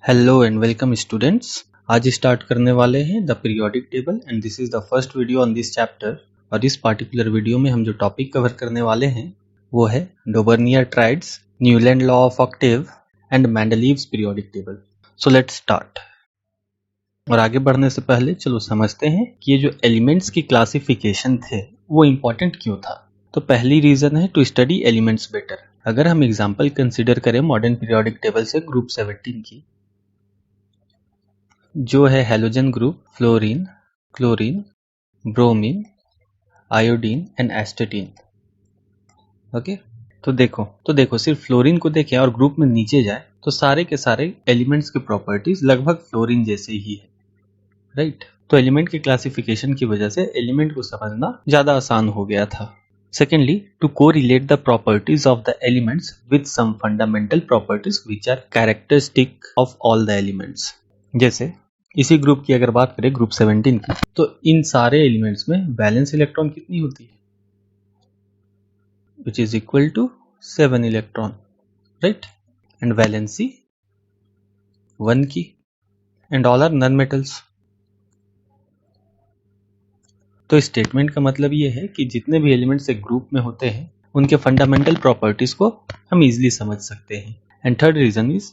Hello and welcome students. आज start करने वाले हैं the periodic table and this is the first video on this chapter. और इस पार्टिकुलर वीडियो में हम जो टॉपिक कवर करने वाले हैं वो है Dobereiner triads, Newlands law of octave and Mendeleev's periodic table. So let's start. और आगे बढ़ने से पहले चलो समझते हैं कि ये जो एलिमेंट्स की क्लासिफिकेशन थे वो इम्पोर्टेंट क्यों था। तो पहली रीजन है टू स्टडी एलिमेंट्स बेटर। अगर हम एग्जाम्पल कंसिडर करें मॉडर्न पीरियोडिक टेबल से ग्रुप 17 की, जो है halogen group fluorine, chlorine, bromine, iodine and एस्टेटीन। Okay, तो देखो सिर्फ फ्लोरीन को देखें और ग्रुप में नीचे जाए तो सारे के सारे एलिमेंट्स के प्रॉपर्टीज लगभग फ्लोरीन जैसे ही है, राइट। तो एलिमेंट की क्लासिफिकेशन की वजह से एलिमेंट को समझना ज्यादा आसान हो गया था। Secondly, to correlate the properties of the elements with some fundamental properties which are characteristic of all the elements. जैसे इसी ग्रुप की अगर बात करें ग्रुप 17 की, तो इन सारे एलिमेंट्स में वैलेंस इलेक्ट्रॉन कितनी होती है, which is equal to 7 electron, right. And valency 1 की, and all are non metals. तो स्टेटमेंट का मतलब ये है कि जितने भी एलिमेंट्स एक ग्रुप में होते हैं उनके फंडामेंटल प्रॉपर्टीज को हम इजिली समझ सकते हैं। And third reason is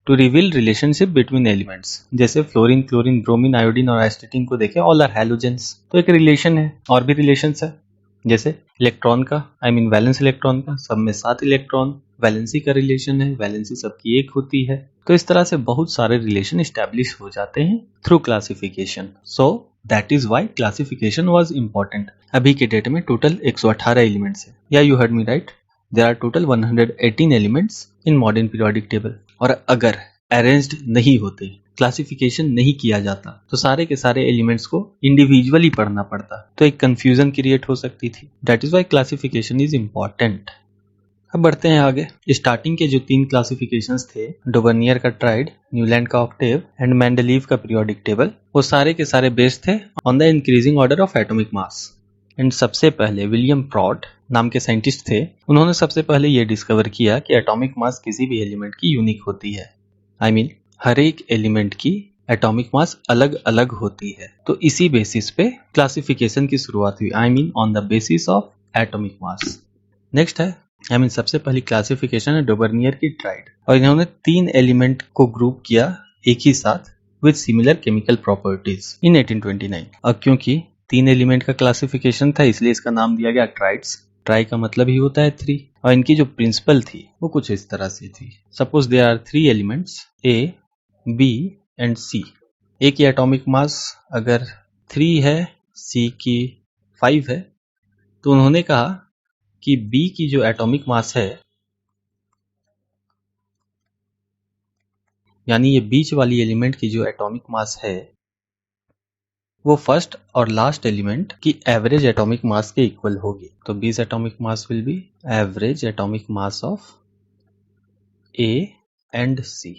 to reveal relationship between elements. जैसे फ्लोरीन, क्लोरीन, ब्रोमीन, आयोडीन और एस्टेटीन को देखें, ऑल आर हैलोजेंस, तो एक रिलेशन है। और भी रिलेशंस है, जैसे इलेक्ट्रॉन का, आई मीन वैलेंस इलेक्ट्रॉन का, सब में 7 इलेक्ट्रॉन, वैलेंसी का रिलेशन है, वैलेंसी सबकी 1 होती है। तो इस तरह से बहुत सारे रिलेशन एस्टैब्लिश हो जाते हैं through classification. So that is why classification was important. अभी के डेट में टोटल 118 एलिमेंट्स है, या you heard me right, there are total 118 elements in modern periodic table. और अगर अरेंज्ड नहीं होते, क्लासिफिकेशन नहीं किया जाता, तो सारे के सारे एलिमेंट्स को इंडिविजुअली पढ़ना पड़ता, तो एक कंफ्यूजन क्रिएट हो सकती थी। That is why classification is important. अब बढ़ते हैं आगे। स्टार्टिंग के जो 3 क्लासिफिकेशंस थे, डोबर्नियर का ट्राइड, न्यूलैंड का ऑक्टेव एंड मेंडलीव का पीरियोडिक टेबल, वो सारे के सारे बेस्ड थे on the increasing order of atomic mass. And सबसे पहले विलियम प्रॉट नाम के साइंटिस्ट थे, उन्होंने सबसे पहले ये डिस्कवर किया कि एटॉमिक मास किसी भी एलिमेंट की यूनिक होती है। आई मीन हर एक एलिमेंट की एटॉमिक मास अलग अलग होती है। तो इसी बेसिस पे क्लासिफिकेशन की शुरुआत हुई, I mean on the basis of atomic mass. Next है, आई मीन सबसे पहली क्लासिफिकेशन है डोबर्नियर की ट्राइड, और इन्होंने 3 एलिमेंट को ग्रुप किया एक ही साथ विद सिमिलर केमिकल प्रॉपर्टीज इन 1829। और क्योंकि 3 एलिमेंट का क्लासिफिकेशन था इसलिए इसका नाम दिया गया ट्राइड्स। ट्राई का मतलब ही होता है 3, और इनकी जो प्रिंसिपल थी वो कुछ इस तरह से थी। Suppose there are 3 elements A, B and C. A की एटॉमिक मास अगर 3 है, सी की 5 है, तो उन्होंने कहा कि बी की जो एटॉमिक मास है, यानी ये बीच वाली एलिमेंट की जो एटॉमिक मास है, वो फर्स्ट और लास्ट एलिमेंट की एवरेज एटॉमिक मास के इक्वल होगी। तो B's atomic mass will be average atomic mass of A and C.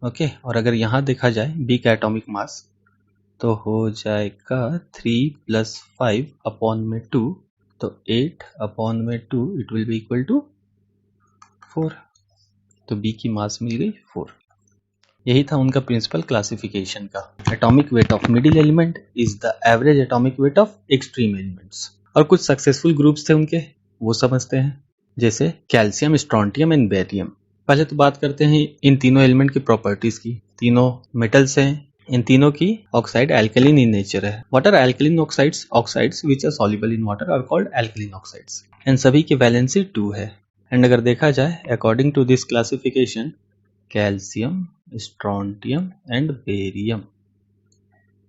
Okay, और अगर यहां देखा जाए बी का एटॉमिक मास, तो हो जाएगा 3 + 5 अपॉन में 2, तो 8 अपॉन में 2 it will be equal to 4। तो बी की मास मिल गई 4। यही था उनका प्रिंसिपल क्लासिफिकेशन का। Atomic weight of middle element is the average atomic weight of extreme elements. और कुछ सक्सेसफुल ग्रुप्स थे उनके, वो समझते हैं। जैसे कैल्शियम, स्ट्रोंटियम एंड बेरियम। पहले तो बात करते हैं इन तीनों एलिमेंट की प्रॉपर्टीज की। तीनों मेटल्स हैं, इन तीनों की ऑक्साइड एल्कलिन इन नेचर है। What are alkaline oxides? Oxides which are soluble in water are called alkaline oxides. And सभी की वैलेंसी 2 है। एंड अगर देखा जाए according to this classification, calcium, strontium and barium.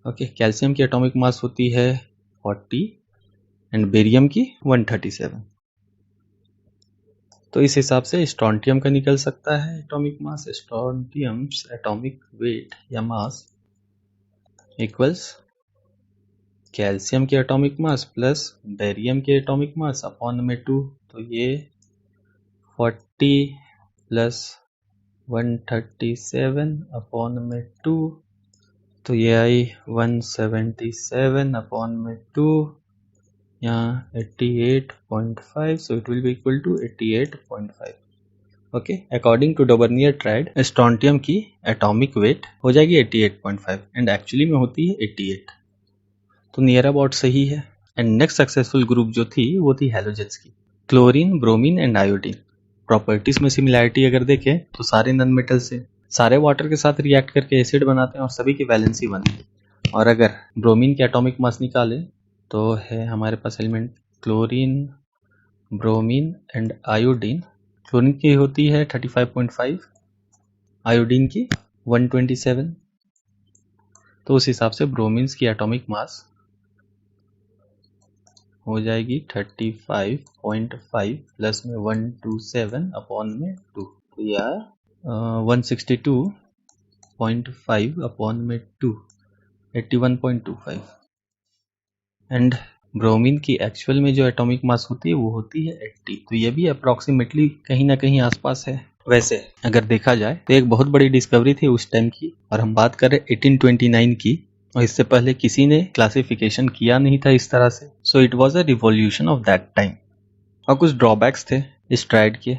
Okay, calcium की atomic mass होती है 40 एंड बेरियम की 137। तो इस हिसाब से स्ट्रोंटियम का निकल सकता है एटॉमिक मास। स्ट्रोंटियम्स एटॉमिक वेट या मास इक्वल्स कैल्शियम की एटॉमिक मास प्लस बेरियम की एटॉमिक मास अपॉन में 2। तो ये 40 प्लस 137 अपॉन में 2, तो ये आई 177 अपॉन में 2, यहाँ 88.5, so it will be equal to 88.5। Okay, according to Dobereiner triad strontium की एटॉमिक वेट हो जाएगी 88.5 एंड एक्चुअली में होती है 88, तो नियर अबाउट सही है। एंड नेक्स्ट सक्सेसफुल ग्रुप जो थी वो थी हैलोजेंस की, chlorine, bromine and iodine. Properties में सिमिलैरिटी अगर देखें तो सारे नॉन मेटल से सारे वाटर के साथ रिएक्ट करके एसिड बनाते हैं और सभी की वैलेंसी 1 है। और अगर ब्रोमीन की एटॉमिक मास निकालें तो है हमारे पास element chlorine, bromine and iodine. Chlorine की होती है 35.5, आयोडीन की 127, तो उस हिसाब से ब्रोमीन्स की एटॉमिक मास हो जाएगी 35.5 प्लस में 127 अपॉन में 2, तो यह 162.5 अपॉन में 2, 81.25। एंड ब्रोमीन की एक्चुअल में जो एटॉमिक मास होती है वो होती है 80, तो ये भी अप्रॉक्सीमेटली कहीं ना कहीं आसपास है। वैसे अगर देखा जाए तो एक बहुत बड़ी डिस्कवरी थी उस टाइम की, और हम बात करें 1829 की, और इससे पहले किसी ने क्लासिफिकेशन किया नहीं था इस तरह से। So it was a revolution of that time. और कुछ ड्रॉबैक्स थे इस ट्राइड के,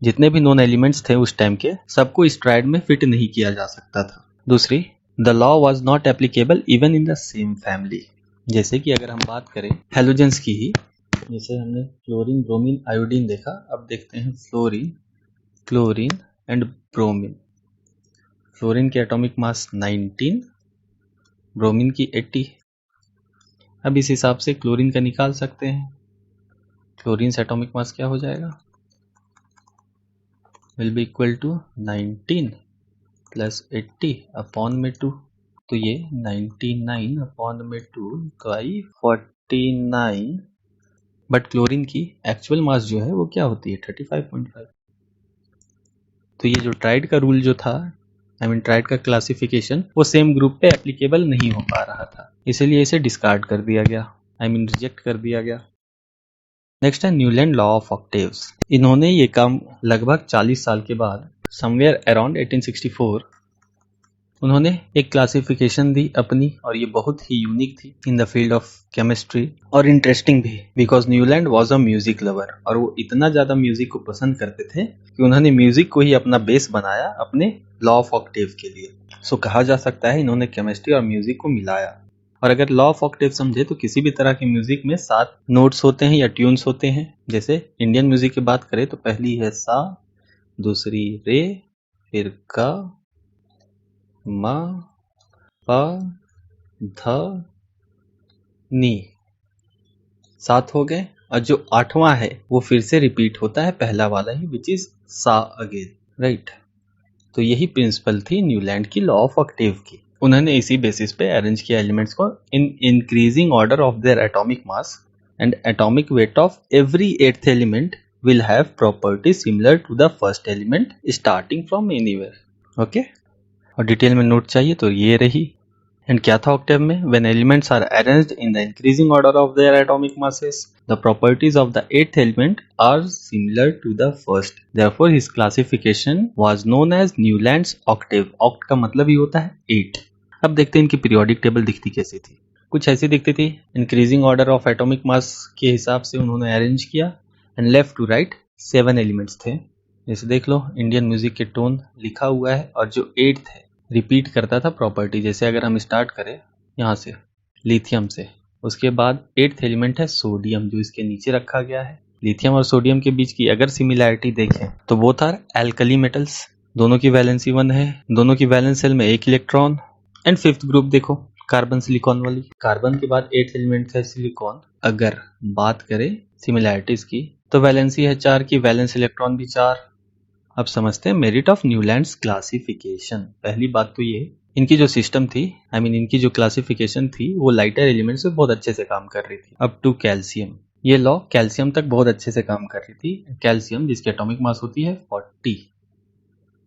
जितने भी नॉन एलिमेंट्स थे उस टाइम के सबको इस ट्राइड में फिट नहीं किया जा सकता था। दूसरी, the law was not applicable even in the same family. जैसे कि अगर हम बात करें हैलोजेंस की ही, जैसे हमने क्लोरीन, ब्रोमीन, आयोडीन देखा, अब देखते हैं fluorine, chlorine and bromine. Fluorine की एटॉमिक मास 19, ब्रोमीन की 80। अब इस हिसाब से क्लोरीन का निकाल सकते हैं। क्लोरीन से एटॉमिक मास क्या हो जाएगा, will be equal to 19 plus 80 upon में 2, तो ये 99 अपॉन में 2 तो आई 49। बट क्लोरीन की एक्चुअल मास जो है वो क्या होती है 35.5। तो ये जो ट्राइड का रूल जो था, ट्राइड का क्लासिफिकेशन, वो सेम ग्रुप पे एप्लीकेबल नहीं हो पा रहा था, इसीलिए इसे डिस्कार्ड कर दिया गया, रिजेक्ट कर दिया गया। नेक्स्ट है न्यूलैंड लॉ ऑफ ऑक्टेव्स। इन्होंने ये काम लगभग 40 साल के बाद, समवेयर अराउंड 1864, उन्होंने एक क्लासिफिकेशन दी अपनी, और ये बहुत ही यूनिक थी in the field of chemistry, और इंटरेस्टिंग भी, because Newland was a music lover, और वो इतना ज्यादा म्यूजिक को पसंद करते थे कि उन्होंने म्यूजिक को ही अपना बेस बनाया अपने लॉ ऑफ ऑक्टेव के लिए। सो कहा जा सकता है इन्होंने केमिस्ट्री और म्यूजिक को मिलाया। और अगर लॉ ऑफ ऑक्टेव समझे तो किसी भी तरह की म्यूजिक में 7 नोट्स होते हैं या ट्यून्स होते हैं। जैसे इंडियन म्यूजिक की बात करें तो पहली है सा, दूसरी रे, फिर का, म, प, ध, नी, 7 हो गए। और जो 8वां है वो फिर से रिपीट होता है, पहला वाला ही, विच इज सा अगेन, राइट। तो यही प्रिंसिपल थी न्यूलैंड की लॉ ऑफ ऑक्टेव की। उन्होंने इसी बेसिस पे अरेंज किया एलिमेंट्स को in increasing order of their atomic mass, and atomic weight of every 8th element will have properties similar to the first element starting from anywhere. Okay, और detail में note चाहिए तो ये रही। And क्या था ऑक्टेव में, when elements are arranged in the increasing order of their atomic masses, the properties of the 8th element are similar to the first. Therefore his classification was known as Newland's octave. Oct का मतलब ही होता है 8। अब देखते हैं इनकी periodic table दिखती कैसी थी। कुछ ऐसी दिखती थी, increasing order of atomic mass के हिसाब से उन्होंने अरेंज किया, and left to right 7 elements थे। जैसे देख लो इंडियन म्यूजिक के टोन लिखा हुआ है, और जो 8th है रिपीट करता था प्रॉपर्टी। जैसे अगर हम स्टार्ट करें यहाँ से लिथियम से, उसके बाद 8th एलिमेंट है सोडियम, जो इसके नीचे रखा गया है। लिथियम और सोडियम के बीच की अगर सिमिलैरिटी देखें तो बोथ आर एल्कली मेटल्स, दोनों की वैलेंसी 1 है, दोनों की वैलेंस शेल में 1 इलेक्ट्रॉन। एंड 5th ग्रुप देखो, कार्बन सिलिकॉन वाली, कार्बन के बाद 8th एलिमेंट है सिलिकॉन। अगर बात करें सिमिलैरिटीज की तो वैलेंसी है 4 की, वैलेंस इलेक्ट्रॉन भी 4। अब समझते हैं मेरिट ऑफ न्यूलैंड्स क्लासिफिकेशन। पहली बात तो ये, इनकी जो सिस्टम थी, इनकी जो क्लासिफिकेशन थी, वो लाइटर एलिमेंट से बहुत अच्छे से काम कर रही थी। अप टू कैल्शियम, ये लॉ कैल्शियम तक बहुत अच्छे से काम कर रही थी। कैल्शियम जिसकी एटॉमिक मास होती है 40,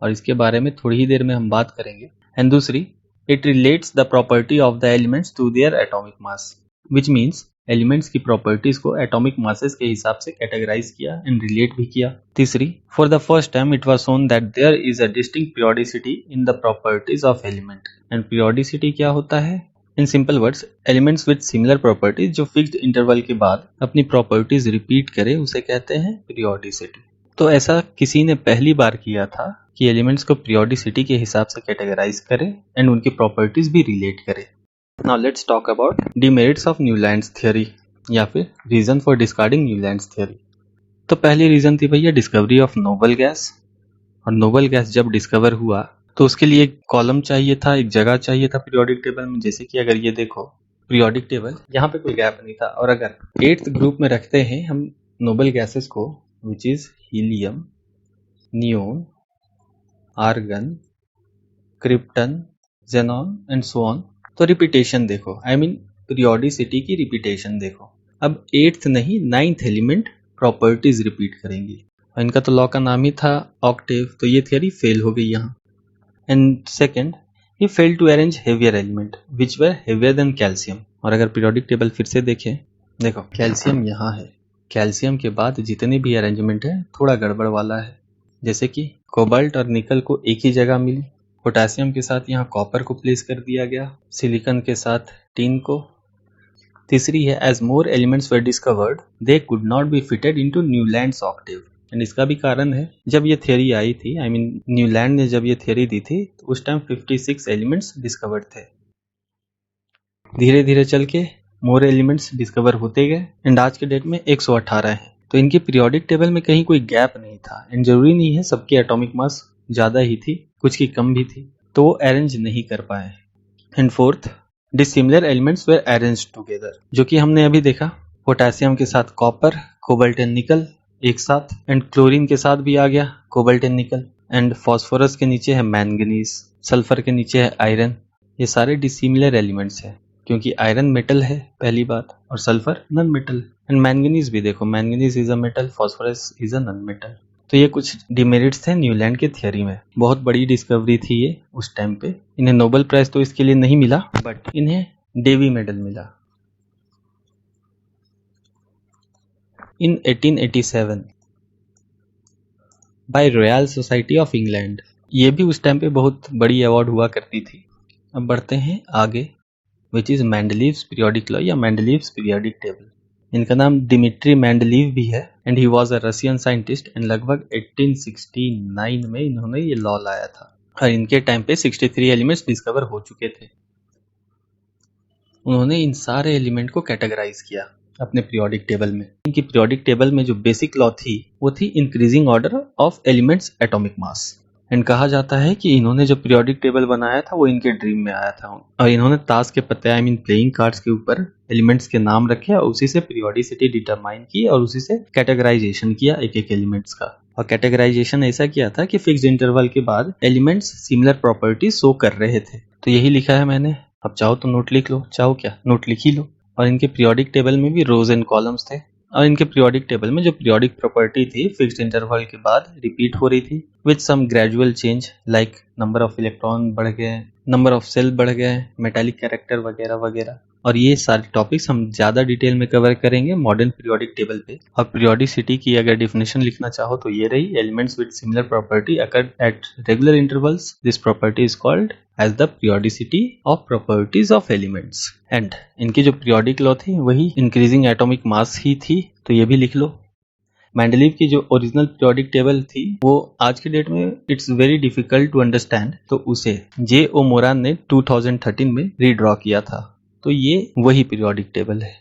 और इसके बारे में थोड़ी ही देर में हम बात करेंगे। एंड दूसरी, it relates the property of the elements to their atomic mass, which means elements की प्रॉपर्टीज को एटॉमिक मासेस के हिसाब से कैटेगराइज किया एंड रिलेट भी किया। तीसरी, for the first time it was shown that there is a distinct periodicity in the properties of element. And periodicity क्या होता है, in simple words, elements with similar properties जो फिक्स्ड इंटरवल के बाद अपनी प्रॉपर्टीज रिपीट करे, उसे कहते हैं पीरियोडिसिटी। तो ऐसा किसी ने पहली बार किया था कि एलिमेंट्स को पीरियोडिसिटी के हिसाब से कैटेगराइज करे एंड उनकी प्रॉपर्टीज भी रिलेट करे। Now let's talk about demerits of Newlands theory या फिर reason for discarding Newlands theory. तो पहली रीजन थी भैया डिस्कवरी ऑफ नोबल गैस। और नोबल गैस जब डिस्कवर हुआ तो उसके लिए एक कॉलम चाहिए था, एक जगह चाहिए था पीरियोडिक टेबल में। जैसे कि अगर ये देखो पीरियोडिक टेबल, यहाँ पे कोई गैप नहीं था। और अगर 8th ग्रुप में रखते हैं हम नोबल गैसेस को, which is helium, neon, argon, krypton, xenon and so on, तो रिपीटेशन देखो, आई मीन पीरियोडिसिटी की रिपीटेशन देखो। अब 8th नहीं 9th एलिमेंट प्रॉपर्टीज रिपीट करेंगी। इनका तो लॉ का नाम ही था ऑक्टेव, तो ये थियरी फेल हो गई यहाँ। And second, he fail to arrange heavier element which were heavier than calcium. और अगर पीरियोडिक टेबल फिर से देखें, देखो कैल्शियम यहाँ है, कैल्शियम के बाद जितने भी अरेंजमेंट है थोड़ा गड़बड़ वाला है। जैसे कि कोबाल्ट और निकल को एक ही जगह मिली, पोटेशियम के साथ यहाँ कॉपर को प्लेस कर दिया गया, सिलिकॉन के साथ टीन को। तीसरी है, as more elements were discovered they could not be fitted into Newlands octave. And इसका भी कारण है, जब ये थियरी आई थी, आई मीन न्यूलैंड ने जब ये थियरी दी थी तो उस टाइम 56 एलिमेंट्स डिस्कवर्ड थे। धीरे धीरे चल के मोर एलिमेंट्स डिस्कवर होते गए एंड आज के डेट में 118 हैं। तो इनके पीरियोडिक टेबल में कहीं कोई गैप नहीं था। एंड जरूरी नहीं है सबकी एटॉमिक मास ज्यादा ही थी, कुछ की कम भी थी, तो वो अरेंज नहीं कर पाए। And fourth, dissimilar elements were arranged together, जो कि हमने अभी देखा, पोटेशियम के साथ कॉपर, कोबाल्ट एंड निकल एक साथ, एंड क्लोरीन के साथ भी आ गया कोबाल्ट एंड निकल, एंड फास्फोरस के नीचे है मैंगनीज, सल्फर के नीचे है आयरन। ये सारे डिसिमिलर एलिमेंट्स हैं क्योंकि आयरन मेटल है पहली बात और sulphur non metal. And manganese भी देखो, manganese is a metal, phosphorus is a non metal. तो ये कुछ डिमेरिट्स थे न्यूलैंड के थियरी में। बहुत बड़ी डिस्कवरी थी ये उस टाइम पे। इन्हें नोबेल प्राइज तो इसके लिए नहीं मिला, बट इन्हें डेवी मेडल मिला in 1887 by Royal Society of England. ये भी उस टाइम पे बहुत बड़ी अवार्ड हुआ करती थी। अब बढ़ते हैं आगे, which is Mendeleev's periodic law या मेंडलीव्स पीरियोडिक टेबल। इनका नाम दिमित्री मेंडलीव भी है and he was a Russian scientist. And लगभग 1869 में इन्होंने ये लॉ लाया था और इनके टाइम पे 63 एलिमेंट्स डिस्कवर हो चुके थे। उन्होंने इन सारे एलिमेंट को कैटेगराइज किया अपने पीरियोडिक टेबल में। इनकी पीरियोडिक टेबल में जो बेसिक लॉ थी वो थी increasing order of elements atomic mass. And कहा जाता है कि इन्होंने जो पीरियोडिक टेबल बनाया था वो इनके ड्रीम में आया था और इन्होंने ताश के पत्ते, आई मीन प्लेइंग कार्ड्स के ऊपर एलिमेंट्स के नाम रखे और उसी से पीरियोडिसिटी डिटरमाइन की और उसी से कैटेगराइजेशन किया एक एक एलिमेंट्स का। और कैटेगराइजेशन ऐसा किया था कि फिक्स्ड इंटरवल के बाद एलिमेंट्स सिमिलर प्रॉपर्टी शो कर रहे थे। तो यही लिखा है मैंने, अब चाहो तो नोट लिख लो, चाहो क्या नोट लिख ही लो। और इनके पीरियोडिक टेबल में भी रोज एंड कॉलम्स थे और इनके पीरियोडिक टेबल में जो पीरियोडिक प्रॉपर्टी थी फिक्स्ड इंटरवल के बाद रिपीट हो रही थी with some gradual change, like number of electron बढ़ गए, नंबर ऑफ सेल बढ़ गए, मेटालिक कैरेक्टर वगैरह वगैरह। और ये सारे टॉपिक्स हम ज्यादा डिटेल में कवर करेंगे मॉडर्न पीरियोडिक टेबल पे। और पीरियोडिसिटी की अगर डेफिनेशन लिखना चाहो तो ये रही, elements with similar property occur at regular intervals, this property is called as the periodicity of properties of elements. And इनकी जो पीरियोडिक लॉ थी वही इंक्रीजिंग एटॉमिक मास ही थी, तो ये भी लिख लो। मेंडलीव की जो ओरिजिनल पीरियोडिक टेबल थी वो आज की डेट में it's very difficult to understand, तो उसे जे.ओ. मोरान ने 2013 में रीड्रॉ किया था। तो ये वही पीरियोडिक टेबल है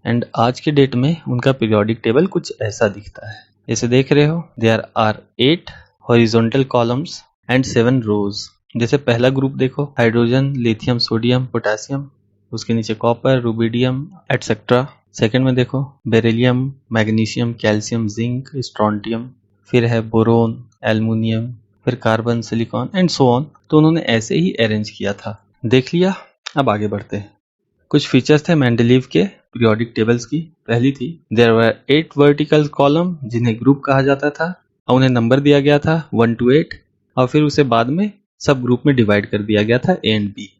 एंड आज के डेट में उनका पीरियोडिक टेबल कुछ ऐसा दिखता है। जैसे देख रहे हो, there are 8 horizontal columns and 7 rows. जैसे पहला ग्रुप देखो, हाइड्रोजन, लिथियम, सोडियम, पोटेशियम, उसके नीचे कॉपर, रुबिडियम एटसेट्रा। सेकंड में देखो beryllium, magnesium, calcium, zinc, strontium, फिर है बोरोन, एल्युमिनियम, फिर carbon, silicon and so on. तो उन्होंने ऐसे ही अरेंज किया था। देख लिया, अब आगे बढ़ते हैं। कुछ फीचर्स थे मेंडलीव के पीरियोडिक टेबल्स की। पहली थी, देयर वर 8 वर्टिकल कॉलम जिन्हें ग्रुप कहा जाता था और उन्हें नंबर दिया गया था 1 to 8 और फिर उसे बाद में सब ग्रुप में डिवाइड कर दिया गया था ए एंड बी।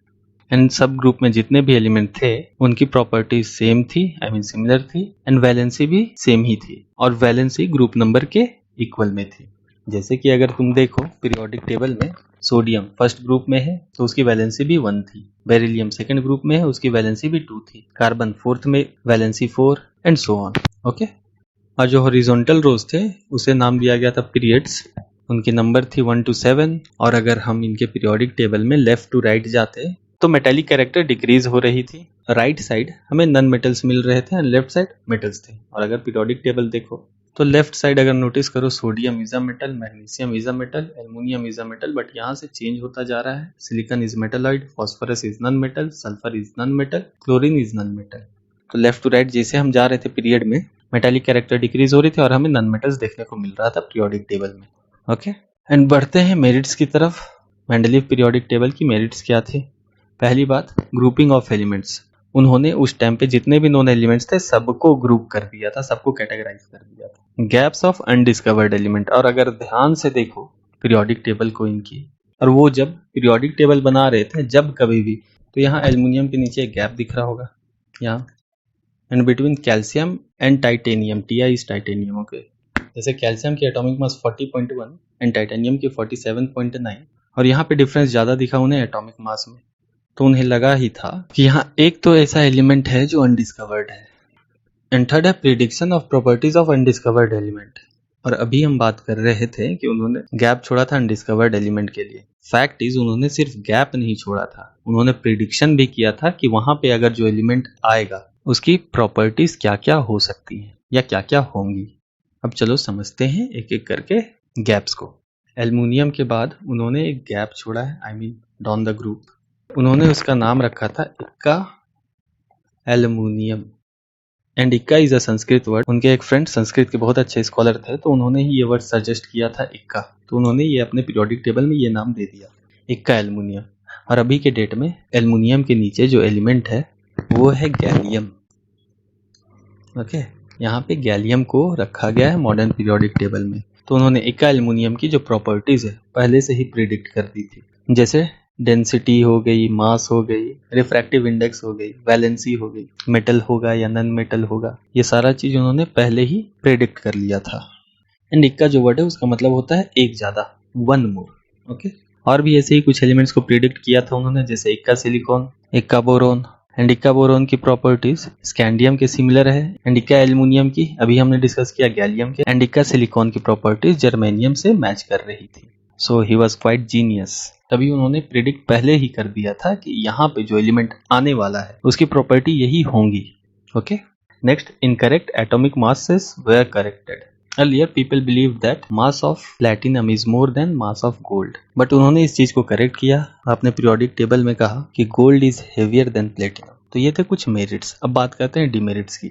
एंड सब ग्रुप में जितने भी एलिमेंट थे उनकी प्रॉपर्टी सेम थी, आई मीन सिमिलर थी, एंड वैलेंसी भी सेम ही थी और वैलेंसी ग्रुप नंबर के इक्वल में थी। जैसे कि अगर तुम देखो पीरियोडिक टेबल में सोडियम फर्स्ट ग्रुप में है तो उसकी वैलेंसी भी 1 थी, बेरिलियम सेकंड ग्रुप में है उसकी वैलेंसी भी 2 थी, कार्बन फोर्थ में valency 4 and so on. Okay, और जो हॉरिजॉन्टल रोज थे उसे नाम दिया गया था पीरियड्स। उनकी नंबर थी 1 to 7। और अगर हम इनके पीरियोडिक टेबल में लेफ्ट टू राइट जाते तो मेटेलिक कैरेक्टर डिक्रीज हो रही थी। राइट साइड हमें नॉन मेटल्स मिल रहे थे, लेफ्ट साइड मेटल्स थे। और अगर पीरियोडिक टेबल देखो तो लेफ्ट साइड अगर नोटिस करो, sodium is a metal, magnesium is a metal, aluminium is a metal, but यहाँ से चेंज होता जा रहा है। Silicon is metalloid, phosphorus is non metal, sulphur is non metal, chlorine is non metal. तो left to right जैसे हम जा रहे थे पीरियड में, मेटालिक कैरेक्टर डिक्रीज हो रही थी और हमें नॉन मेटल्स देखने को मिल रहा था पीरियोडिक टेबल में। ओके, एंड बढ़ते हैं मेरिट्स की तरफ। मेंडलीव पीरियोडिक टेबल की मेरिट्स क्या थे? पहली बात, ग्रुपिंग ऑफ एलिमेंट्स। उन्होंने उस टाइम पे जितने भी नोन एलिमेंट्स थे सबको ग्रुप कर दिया था, सबको कैटेगराइज कर दिया था। गैप्स ऑफ अनडिस्कवर्ड एलिमेंट, और अगर ध्यान से देखो पीरियोडिक टेबल को इनकी, और वो जब पीरियोडिक टेबल बना रहे थे जब कभी भी, तो यहाँ एल्युमिनियम के नीचे एक गैप दिख रहा होगा यहाँ, and between calcium and titanium, Ti is titanium. Okay, जैसे कैल्शियम की एटॉमिक मास 40.1 एंड टाइटेनियम की 47.9, और यहाँ पे डिफरेंस ज्यादा दिखा उन्हें एटॉमिक मास में, तो उन्हें लगा ही था कि यहाँ एक तो ऐसा एलिमेंट है जो अनडिस्कवर्ड है। एंड थर्ड है prediction of properties of undiscovered element. और अभी हम बात कर रहे थे कि उन्होंने गैप छोड़ा था अनडिस्कवर्ड एलिमेंट के लिए। फैक्ट इज उन्होंने सिर्फ गैप नहीं छोड़ा था, उन्होंने प्रिडिक्शन भी किया था कि वहां पे अगर जो एलिमेंट आएगा उसकी प्रॉपर्टीज क्या क्या हो सकती हैं या क्या क्या होंगी। अब चलो समझते हैं एक एक करके गैप्स को। एल्युमिनियम के बाद उन्होंने एक गैप छोड़ा है, I mean down the group. उन्होंने उसका नाम रखा था इक्का एल्युमिनियम। एंड इक्का इज अ संस्कृत वर्ड। उनके एक फ्रेंड संस्कृत के बहुत अच्छे स्कॉलर थे, तो उन्होंने ही ये वर्ड सजेस्ट किया था इक्का, तो उन्होंने ये अपने पीरियोडिक टेबल में ये नाम दे दिया, इक्का एल्युमिनियम। और अभी के डेट में एल्युमिनियम के नीचे जो एलिमेंट है वो है गैलियम। ओके, यहाँ पे गैलियम को रखा गया है मॉडर्न पीरियोडिक टेबल में। तो उन्होंने इक्का एल्युमिनियम की जो प्रॉपर्टीज है पहले से ही प्रिडिक्ट कर दी थी, जैसे डेंसिटी हो गई, मास हो गई, रिफ्रैक्टिव इंडेक्स हो गई, वैलेंसी हो गई, मेटल होगा या नॉन मेटल होगा, ये सारा चीज उन्होंने पहले ही प्रेडिक्ट कर लिया था। एंड इक्का जो वर्ड है उसका मतलब होता है एक ज्यादा, वन मोर। ओके, और भी ऐसे ही कुछ एलिमेंट्स को प्रिडिक्ट किया था उन्होंने, जैसे इक्का सिलिकॉन, इक्का बोरोन। एंड इक्का बोरोन की प्रॉपर्टीज स्कैंडियम के सिमिलर है, एंड इक्का एल्युमिनियम की अभी हमने डिस्कस किया गैलियम के, एंड इक्का सिलिकॉन की प्रॉपर्टीज जर्मेनियम से मैच कर रही थी। सो ही वॉज क्वाइट जीनियस। तभी उन्होंने प्रिडिक्ट पहले ही कर दिया था कि यहाँ पे जो एलिमेंट आने वाला है उसकी प्रॉपर्टी यही होंगी। Okay, next, incorrect atomic masses were corrected. Earlier people believed that mass of platinum is more than mass of gold. But उन्होंने इस चीज को करेक्ट किया, अपने पीरियोडिक टेबल में कहा कि gold is heavier than platinum. तो ये थे कुछ मेरिट्स। अब बात करते हैं डिमेरिट्स की।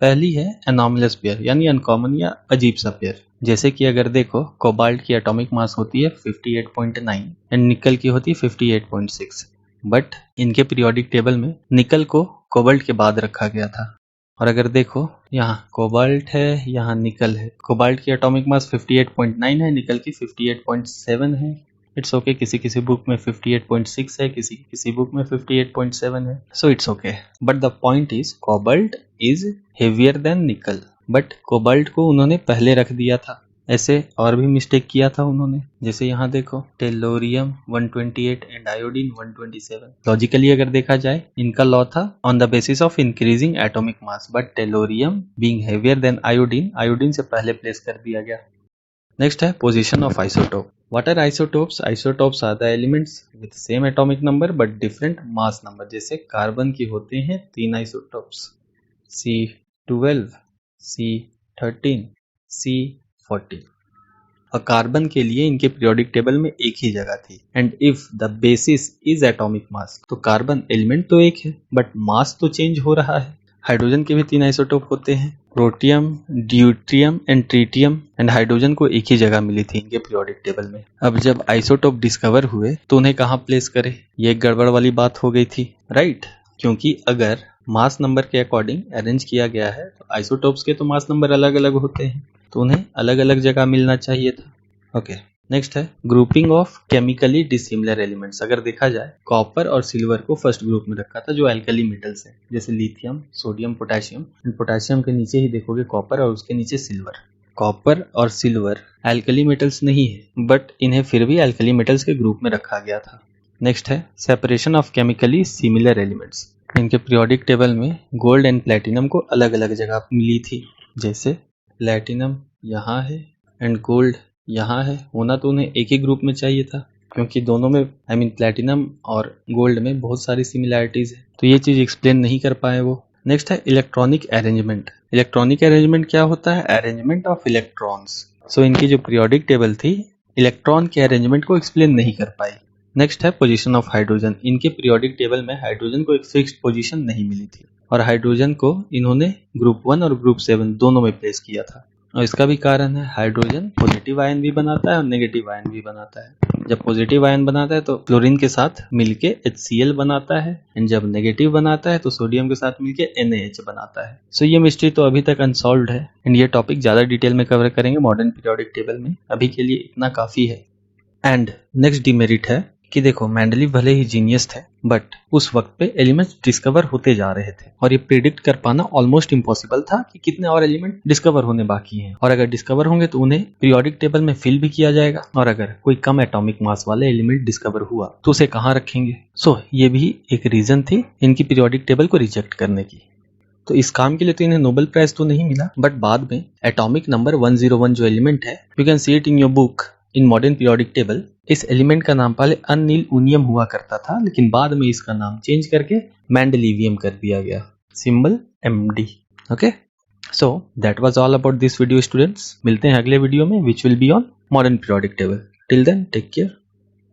पहली है एनॉमलस पेयर, यानी अनकॉमन या अजीब सा पेयर। जैसे कि अगर देखो, कोबाल्ट की एटॉमिक मास होती है 58.9 एंड निकल की होती है 58.6, बट इनके पीरियोडिक टेबल में निकल को कोबाल्ट के बाद रखा गया था। और अगर देखो, यहाँ कोबाल्ट है, यहाँ निकल है। कोबाल्ट की एटॉमिक मास 58.9 है, निकल की 58.7 है। इट्स ओके, किसी किसी बुक में 58.6 है, किसी किसी बुक में 58.7 है, so it's okay. But the point is cobalt is heavier than nickel, but cobalt को उन्होंने पहले रख दिया था। ऐसे और भी मिस्टेक किया था उन्होंने, जैसे यहाँ देखो, टेलोरियम 128 एंड आयोडीन 127। लॉजिकली अगर देखा जाए, इनका लॉ था on the basis of increasing atomic mass, but tellurium being heavier than iodine, iodine से पहले प्लेस कर दिया गया। नेक्स्ट है position of isotope. What are isotopes? Isotopes are the elements with same atomic number but different mass number. जैसे carbon की होते हैं 3 आइसोटोप्स, C12, C13, C14। और कार्बन के लिए इनके पीरियोडिक टेबल में एक ही जगह थी। And if the basis is atomic mass, तो कार्बन एलिमेंट तो एक है बट मास तो चेंज हो रहा है। हाइड्रोजन के भी 3 आइसोटोप होते हैं, protium, deuterium and tritium. And hydrogen को एक ही जगह मिली थी इनके पीरियोडिक टेबल में। अब जब आइसोटोप डिस्कवर हुए तो उन्हें कहाँ प्लेस करे, ये एक गड़बड़ वाली बात हो गई थी, राइट? क्योंकि अगर मास नंबर के अकॉर्डिंग अरेंज किया गया है तो आइसोटोप्स के तो मास नंबर अलग अलग होते हैं, तो उन्हें अलग अलग जगह मिलना चाहिए था। ओके, नेक्स्ट है grouping of chemically dissimilar elements. अगर देखा जाए, कॉपर और सिल्वर को फर्स्ट ग्रुप में रखा था, जो अल्कली मेटल्स है, जैसे लिथियम, सोडियम, पोटेशियम। पोटेशियम के नीचे ही देखोगे कॉपर और उसके नीचे सिल्वर। कॉपर और सिल्वर अल्कली मेटल्स नहीं है, बट इन्हें फिर भी अल्कली मेटल्स के ग्रुप में रखा गया था। नेक्स्ट है separation of chemically similar elements. इनके पीरियोडिक टेबल में गोल्ड एंड प्लेटिनम को अलग अलग जगह मिली थी, जैसे प्लैटिनम यहाँ है एंड गोल्ड यहाँ है। होना तो उन्हें एक ही ग्रुप में चाहिए था, क्योंकि दोनों में प्लैटिनम और गोल्ड में बहुत सारी सिमिलैरिटीज है, तो ये चीज एक्सप्लेन नहीं कर पाए वो। नेक्स्ट है इलेक्ट्रॉनिक अरेंजमेंट। इलेक्ट्रॉनिक अरेंजमेंट क्या होता है? Arrangement of electrons. सो इनकी जो पीरियोडिक टेबल थी इलेक्ट्रॉन के अरेंजमेंट को एक्सप्लेन नहीं कर पाई। नेक्स्ट है पोजीशन ऑफ हाइड्रोजन। इनके पीरियोडिक टेबल में हाइड्रोजन को एक फिक्स्ड पोजीशन नहीं मिली थी और हाइड्रोजन को इन्होंने ग्रुप 1 और ग्रुप 7 दोनों में प्लेस किया था। और इसका भी कारण है, हाइड्रोजन पॉजिटिव आयन भी बनाता है और नेगेटिव आयन भी बनाता है। जब पॉजिटिव आयन बनाता है तो क्लोरीन के साथ मिलके HCl बनाता है एंड जब नेगेटिव बनाता है तो सोडियम के साथ मिलके NaH बनाता है। सो ये मिस्ट्री तो अभी तक अनसॉल्व्ड है एंड ये टॉपिक ज्यादा डिटेल में कवर करेंगे मॉडर्न पीरियोडिक टेबल में। अभी के लिए इतना काफी है। एंड नेक्स्ट डिमेरिट है कि देखो, मेंडलीव भले ही जीनियस थे बट उस वक्त पे एलिमेंट्स डिस्कवर होते जा रहे थे और ये प्रिडिक्ट कर पाना ऑलमोस्ट इम्पॉसिबल था कि कितने और एलिमेंट डिस्कवर होने बाकी हैं, और अगर डिस्कवर होंगे तो उन्हें पीरियोडिक टेबल में फिल भी किया जाएगा, और अगर कोई कम एटॉमिक मास वाले एलिमेंट डिस्कवर हुआ तो उसे कहाँ रखेंगे। सो ये भी एक रीजन थी इनकी पीरियोडिक टेबल को रिजेक्ट करने की। तो इस काम के लिए तो इन्हें नोबेल प्राइज तो नहीं मिला, बट बाद में एटॉमिक नंबर 101 जो एलिमेंट है, you can see it in your book in modern periodic table. इस एलिमेंट का नाम पहले अनिलुनियम हुआ करता था, लेकिन बाद में इसका नाम चेंज करके मेंडलीवियम कर दिया गया, symbol MD। Okay, so that was all about this video students. मिलते हैं अगले वीडियो में which will be on modern periodic table. Till then take care.